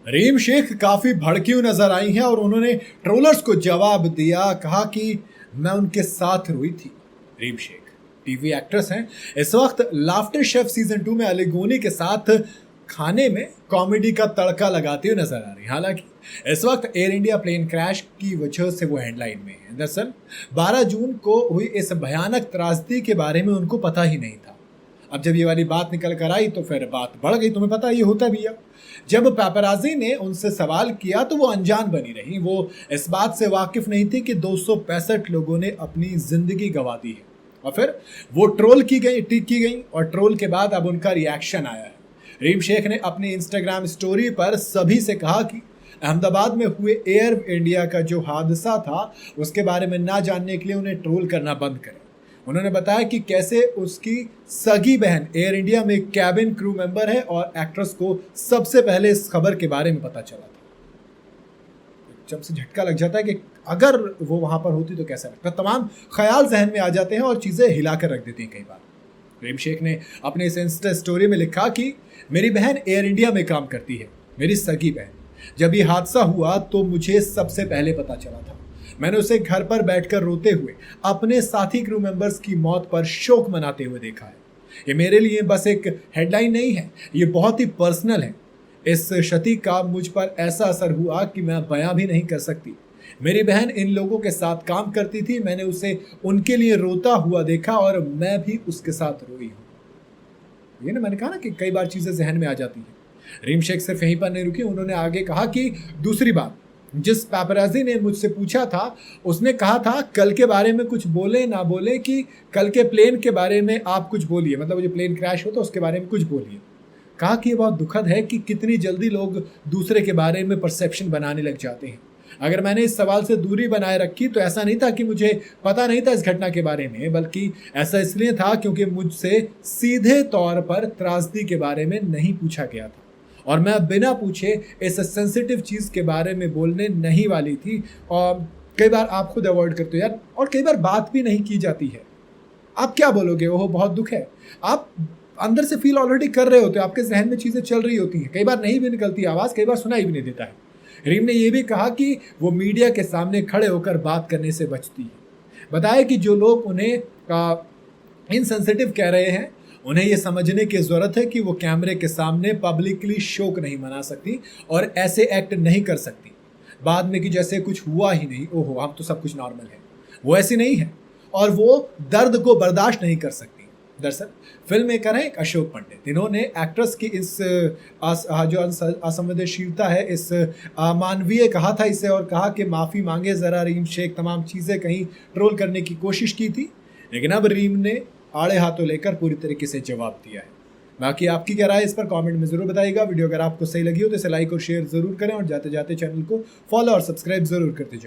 रीम शेख काफी भड़की हुई नजर आई हैं और उन्होंने ट्रोलर्स को जवाब दिया, कहा कि मैं उनके साथ रोई थी। रीम शेख टीवी एक्ट्रेस हैं। इस वक्त लाफ्टर शेफ सीजन 2 में अली गोनी के साथ खाने में कॉमेडी का तड़का लगाते हुए नजर आ रही। हालांकि इस वक्त एयर इंडिया प्लेन क्रैश की वजह से वो हेडलाइन में है। दरअसल 12 जून को हुई इस भयानक त्रासदी के बारे में उनको पता ही नहीं था। अब जब ये वाली बात निकल कर आई तो फिर बात बढ़ गई। तुम्हें पता ये होता भी है। जब पैपराजी ने उनसे सवाल किया तो वो अनजान बनी रही। वो इस बात से वाकिफ नहीं थी कि 265 लोगों ने अपनी जिंदगी गंवा दी है और फिर वो ट्रोल की गई और ट्रोल के बाद अब उनका रिएक्शन आया है। रीम शेख ने अपनी इंस्टाग्राम स्टोरी पर सभी से कहा कि अहमदाबाद में हुए एयर इंडिया का जो हादसा था उसके बारे में ना जानने के लिए उन्हें ट्रोल करना बंद करें। उन्होंने बताया कि कैसे उसकी सगी बहन एयर इंडिया में कैबिन क्रू मेंबर है और एक्ट्रेस को सबसे पहले इस खबर के बारे में पता चला था। जब से झटका लग जाता है कि अगर वो वहां पर होती तो कैसा लगता। तमाम ख्याल जहन में आ जाते हैं और चीजें हिलाकर रख देती हैं कई बार। रीम शेख ने अपने इस इंस्टा स्टोरी में लिखा कि मेरी बहन एयर इंडिया में काम करती है, मेरी सगी बहन। जब ये हादसा हुआ तो मुझे सबसे पहले पता चला था। मैंने उसे घर पर बैठकर रोते हुए अपने साथी क्रू मेंबर्स की मौत पर शोक मनाते हुए देखा है। ये मेरे लिए बस एक हेडलाइन नहीं है, ये बहुत ही पर्सनल है। इस क्षति का मुझ पर ऐसा असर हुआ कि मैं बयां भी नहीं कर सकती। मेरी बहन इन लोगों के साथ काम करती थी, मैंने उसे उनके लिए रोता हुआ देखा और मैं भी उसके साथ रोई हूं। ये ना, मैंने कहा ना कि कई बार चीजें जहन में आ जाती हैं। रीम शेख सिर्फ यहीं पर नहीं रुकी। उन्होंने आगे कहा कि दूसरी बात, जिस पैपराजी ने मुझसे पूछा था उसने कहा था कल के बारे में कुछ बोले ना बोले, कि कल के प्लेन के बारे में आप कुछ बोलिए, मतलब जो प्लेन क्रैश हो तो उसके बारे में कुछ बोलिए। कहा कि ये बहुत दुखद है कि कितनी जल्दी लोग दूसरे के बारे में परसेप्शन बनाने लग जाते हैं। अगर मैंने इस सवाल से दूरी बनाए रखी तो ऐसा नहीं था कि मुझे पता नहीं था इस घटना के बारे में, बल्कि ऐसा इसलिए था क्योंकि मुझसे सीधे तौर पर त्रासदी के बारे में नहीं पूछा गया था और मैं बिना पूछे इस सेंसिटिव चीज़ के बारे में बोलने नहीं वाली थी। और कई बार आप खुद अवॉइड करते हो यार, और कई बार बात भी नहीं की जाती है। आप क्या बोलोगे, वो बहुत दुख है, आप अंदर से फील ऑलरेडी कर रहे होते हो, आपके जहन में चीज़ें चल रही होती हैं, कई बार नहीं भी निकलती आवाज़, कई बार सुनाई भी नहीं देता है। रीम ने यह भी कहा कि वो मीडिया के सामने खड़े होकर बात करने से बचती है। बताया कि जो लोग उन्हें इनसेंसिटिव कह रहे हैं उन्हें यह समझने की जरूरत है कि वो कैमरे के सामने पब्लिकली शोक नहीं मना सकती और ऐसे एक्ट नहीं कर सकती बाद में कि जैसे कुछ हुआ ही नहीं, ओहो हम तो सब कुछ नॉर्मल है। वो ऐसी नहीं है और वो दर्द को बर्दाश्त नहीं कर सकती। दरअसल फिल्म मेकर हैं अशोक पंडित, इन्होंने एक्ट्रेस की इस जो असंवेदनशीलता है, इस मानवीय कहा था इसे, और कहा कि माफ़ी मांगे ज़रा रीम शेख, तमाम चीज़ें कहीं ट्रोल करने की कोशिश की थी, लेकिन अब रीम ने आड़े हाथों लेकर पूरी तरीके से जवाब दिया है। बाकी आपकी क्या राय इस पर कमेंट में ज़रूर बताइएगा। वीडियो अगर आपको सही लगी हो तो इसे लाइक और शेयर ज़रूर करें और जाते जाते चैनल को फॉलो और सब्सक्राइब ज़रूर करते जाइए।